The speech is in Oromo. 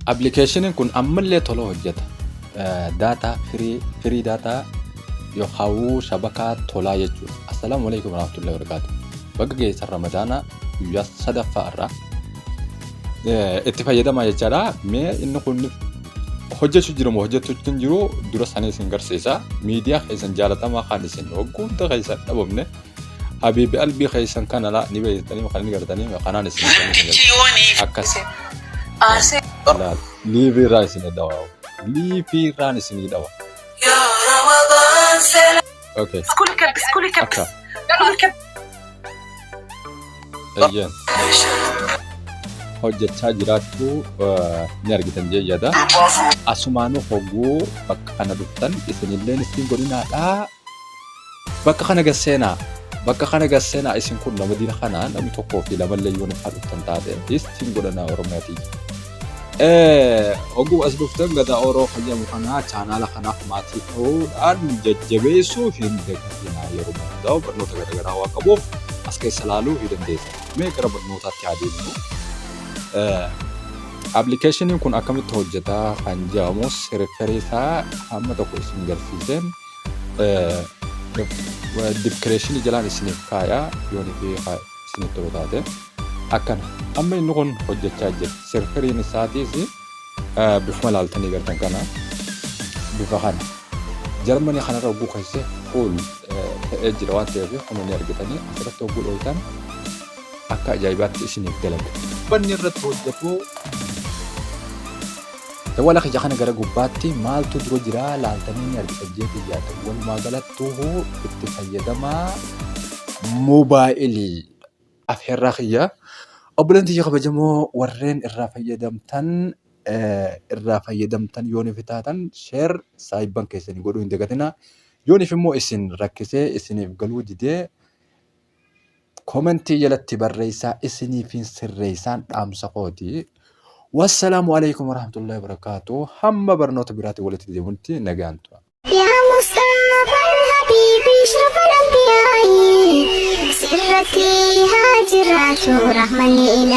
application kun ammallee tola hojjeta. Data free data yoo hawu shabaka tola jechuudha. Assalamu alaykum warahmatullahi wabarakatuh. Bakka geessa Ramadaana guyyaa sadaffaa irraa itti fayyadamaa jechaadha. Mee inni kun hojjechuu jiru moo hojjechuu hin jiru dura sana isin garsiisa. Miidiyaa keessan jaalatamaa kan isin hogguuta keessan dhabamne habibi albii keessan kana la ni beeytanii kan ni gartanii kanaan isin akkas liivi raa isin dawa liivi raa isin dawa ya Ramadan salam okay skuli kab ayyan hojjechaa jiraattu ni argitan jeeyada asumaanu hogguu bakka kana dhuftan isinillee isin godinaadha bakka kana gasseenaa isin kun nama diina kana namni tokkoo fi lama leeyyoon dhuftan taate isin godhanaa Oromiyaati hogguu as dhuftan gadaa Oroo fayyamu kana chaanaala kanaaf maatii ta'uudhaan jajjabeessuu fi deeggarsinaa yeroo hundaa barnoota garaagaraa waa qabuuf as keessa laaluu ni dandeessa. Mee gara barnootaatti adeemnu. Application kun akkamitti hojjetaa kan jedhamu serverii isaa hamma tokko isin garsiiseen description jalaan isiniif kaayaa yoo fi isiniif tolu taate akkana amma inni kun hojjechaa jira. Serveriin isaatiis bifuma laaltanii gartan kana bifa kana Jarmanii kanarra hogguu keessa full ta'ee jira waan ta'eef kun ni argitanii asirratti hogguu dhooytan akka ajaa'ibaatti isiniif dalaga. Banni irratti hojjetu wala khija kana gara gubbaatti maaltu dura jira laaltanii ni argitan jeetii yaada walumaa galattuu itti fayyadamaa moobaayilii afeerraa khiyya obboleettii kabajamoo warreen irraa fayyadamtan yoo ni fitaatan share saayibban keessanii godhuu hin dagatinaa yoo ni immoo isin rakkisee isiniif galuu didee komentii jalatti barreessaa isiniif sirreessaan dhaamsa qooti. والسلام عليكم ورحمة الله وبركاته. هم برنوت براتي ولتي ديمونتي نجانتو. يا مصطفى الحبيب اشرف الأنبياء سرتي هاجرات رحمني إلى